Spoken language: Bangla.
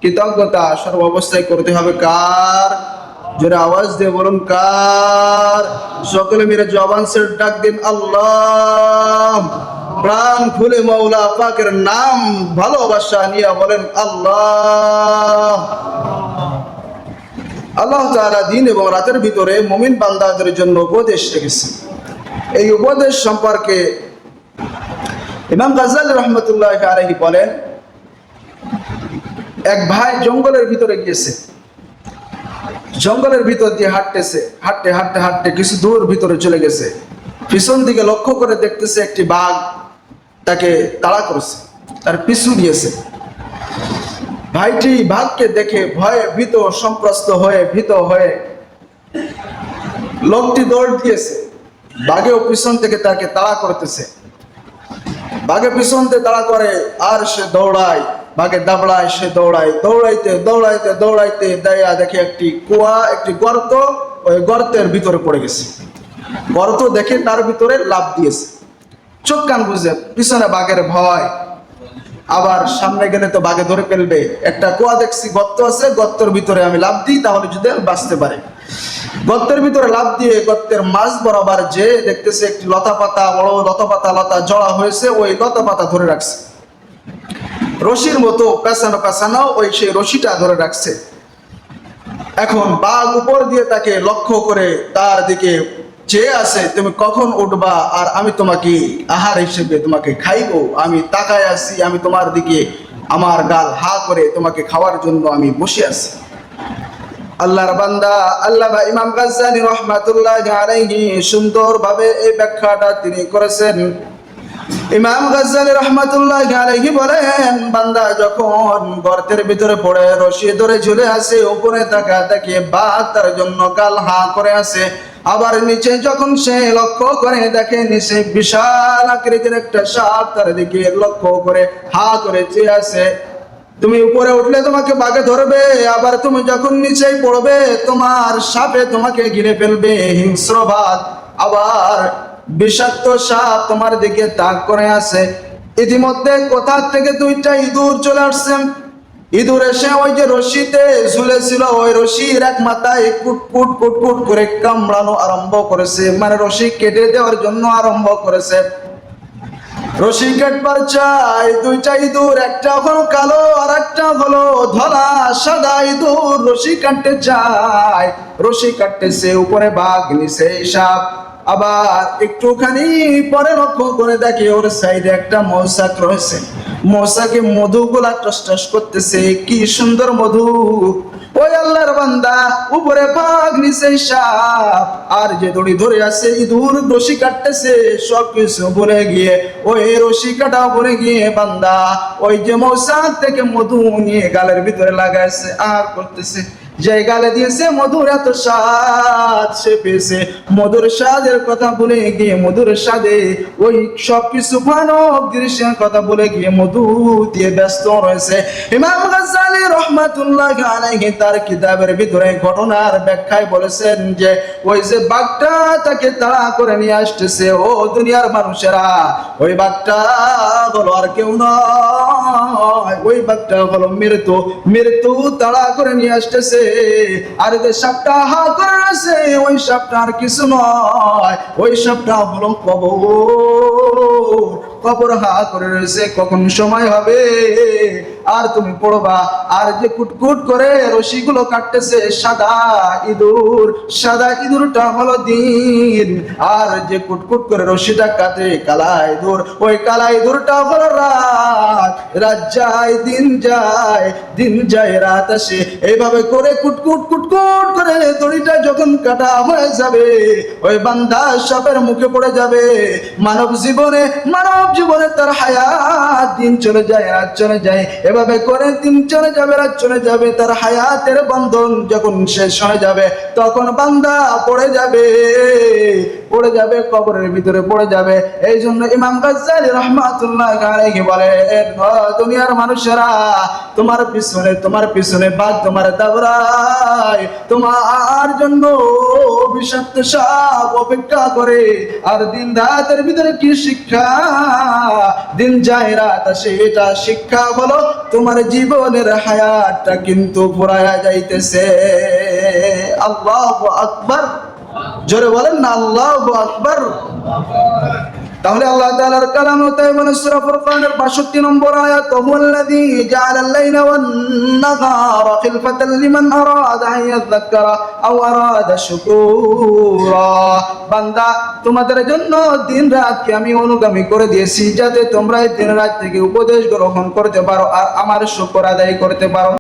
কৃতজ্ঞতা সর্বাবস্থায় করতে হবে কার? জোরে আওয়াজ দিয়ে বলুন কার? সকলে মিলে জবান সে ডাক দিন আল্লাহ। প্রাণ খুলে মৌলা পাকের নাম ভালোবাসা নিয়ে বলেন আল্লাহ। আল্লাহ তাআলা দিন এবং রাতের ভিতরে মুমিন বান্দাদের জন্য উপদেশ রেখেছেন। এই উপদেশ সম্পর্কে ইমাম গাজ্জালী রহমতুল্লাহি আলাইহি বলেন, এক ভাই জঙ্গলের ভিতরে গিয়েছে। জঙ্গলের ভিতর দিয়ে হাঁটতেছে, হাঁটতে হাঁটতে হাঁটতে কিছু দূর ভিতরে চলে গেছে। পিছন দিকে লক্ষ্য করে দেখতেছে একটি বাঘ তাকে তাড়া করেছে, তার পিছু নিয়েছে। ভাইটি বাঘকে দেখে ভয়ে ভীত হয়ে লোকটি দৌড় দিয়েছে। বাঘেও পিছন থেকে তাকে তাড়া করতেছে। বাঘে পিছন থেকে তাড়া করে আর সে দৌড়ায়, বাঘে দাবড়ায়, সে দৌড়ায়। দৌড়াইতে দৌড়াইতে দৌড়াইতে দেয়া দেখে একটি কুয়া, একটি গর্ত। ওই গর্তের ভিতরে পড়ে গেছে। গর্ত দেখে তার ভিতরে লাফ দিয়েছে। চোখ কান বুঝে, পিছনে বাঘের ভয়, আবার সামনে গেলে তো বাঘে ধরে ফেলবে। একটা কুয়া দেখছি, গর্ত আছে, গর্তের ভিতরে আমি লাফ দিই, তাহলে যদি বাঁচতে পারে। গর্তের ভিতরে লাফ দিয়ে গর্তের মাঝ বরাবর যে দেখতেছে একটি লতা পাতা, বড় লতা জড়া হয়েছে, ওই লতা পাতা ধরে রাখছে। রশির মতো পেছানো ওই সেই রশিটা ধরে রাখছে। এখন বাঘ উপর দিয়ে তাকে লক্ষ্য করে তার দিকে চেয়ে আছে, তুমি কখন উঠবা আর আমি তোমাকে আহার হিসেবে তোমাকে খাইবো। আমি তাকায় আছি, আমি তোমার দিকে আমার গাল হা করে তোমাকে খাওয়ার জন্য আমি বসে আছি। আল্লাহর বান্দা আল্লামা ইমাম গাজ্জালী রাহমাতুল্লাহি আলাইহি সুন্দরভাবে এই ব্যাখ্যাটা তিনি করেছেন। ইমাম গাজ্জালী রাহমাতুল্লাহি আলাইহি বলেন, বান্দা যখন গর্তের ভিতরে পড়ে রশি ধরে ঝুলে আছে, উপরে তাকিয়ে বাঘ তার জন্য গাল হা করে আছে। আবার নিচে যখন সে লক্ষ্য করে দেখে নিচে বিশাল আকৃতির একটা সাপ তার দিকে লক্ষ্য করে হা করে চেয়ে আছে। তুমি উপরে উঠলে তোমাকে বাঘে ধরবে, আবার তুমি যখন নিচে পড়বে তোমার সাপে তোমাকে ঘিরে ফেলবে। হিংস্র বাঘ, আবার বিষাক্ত সাপ তোমার দিকে তাক করে আছে। ইতিমধ্যে কোথা থেকে দুইটা ইঁদুর চলে আসছে। ইঁদুর এসে ওই যে রশিতে ঝুলেছিল, ওই রশির এক মাথায় কুটকুট কুটকুট করে কামড়ানো আরম্ভ করেছে, মানে রশি কেটে দেওয়ার জন্য আরম্ভ করেছে। রশি কাটবার চাই দুইটা ইঁদুর, একটা হলো কালো আর একটা হলো ধলা সাদা ইঁদুর। রশি কাটতে চায়, রশি কাটতেছে, উপরে বাঘ নিচে সাপ। আবার একটুখানি পরে লক্ষ্য করে দেখে ওর সাইডে একটা মৌচাক রয়েছে। মৌচাকে মধুগুলা টস টস করতেছে, কি সুন্দর মধু। ওই আল্লাহর বান্দা, উপরে বাঘ নিচে সাপ, আর যে দড়ি ধরে আছে ইঁদুর রশি কাটতেছে, সবকিছু ভুলে গিয়ে ওই রশি কাটা ভুলে গিয়ে বান্দা ওই যে মৌচাক থেকে মধু নিয়ে গালের ভিতরে লাগাইছে আর করতেছে। যে গালে দিয়েছে মধুর এত স্বাদ, সে পেয়েছে মধুর স্বাদের কথা ভুলে গিয়ে মধুর স্বাদে ওই সবকিছু ভয়ানক দৃশ্যের কথা ভুলে গিয়ে মধু দিয়ে ব্যস্ত রয়েছে। ইমাম গাজ্জালী রাহমাতুল্লাহি আলাইহি তার কিতাবের ভিতরে ঘটনার ব্যাখ্যায় বলেছেন যে ওই যে বাঘটা তাকে তাড়া করে নিয়ে আসতেছে, ও দুনিয়ার মানুষেরা, ওই বাঘটা হলো আর কেউ নয়, ওই বাঘটা হলো মৃত্যু তাড়া করে নিয়ে আসতেছে। আর যে সাপটা হা করে আছে, ওই সাপটা আর কিছু নয়, ওই সাপটা হলো কবর হা করে রয়েছে, কখন সময় হবে আর তুমি পড়বা। আর যে কুটকুট করে রশিগুলো কাটতেছে সাদা ইঁদুরটা হলো দিন, আর যে কুটকুট করে রশিটা কাটে কালা ইঁদুর, ওই কালা ইঁদুরটা হলো রাত। রাত যায় দিন যায় রাত আসে। এইভাবে করে কুটকুট করে দড়িটা যখন কাটা হয়ে যাবে, ওই বান্দা সাপের মুখে পড়ে যাবে। মানব জীবনে তার হায়াত, দিন চলে যায় রাত চলে যায়, এভাবে করে দিন চলে যাবে রাত চলে যাবে। তার হায়াতের বন্ধন যখন শেষ হয়ে যাবে, তখন বান্দা পড়ে যাবে পড়ে যাবে, কবরের ভিতরে পড়ে যাবে। এই জন্য ইমাম গাজ্জালী রাহমাতুল্লাহ আলাইহি বলেন, ও দুনিয়ার মানুষেরা, তোমার পিছনে বাঘ তোমার দাবড়ায়, তোমার জন্য বিষাক্ত সাপ অপেক্ষা করে। আর দিন রাতের ভিতরে কি শিক্ষা? দিন যায় রাত আসে, এটা শিক্ষা হলো তোমার জীবনের হায়াতটা কিন্তু ফুরায়া যাইতেছে। আল্লাহু আকবার, জোরে বলেন না আল্লাহু আকবার। তাহলে আল্লাহ তাআলার কালাম তাই বলে সূরা ফুরকানের 62 নম্বর আয়াত, হুয়াল্লাযী জাআলাল লাইলা ওয়ান নাহারা খিলফাতান লিমান আরাদা আন ইয়াযাক্কারা আও আরাদা শুকুরা। বান্দা, তোমাদের জন্য দিন রাতকে আমি অনুগামী করে দিয়েছি, যাতে তোমরা এই দিন রাত থেকে উপদেশ গ্রহণ করতে পারো আর আমার শুকর আদায় করতে পারো।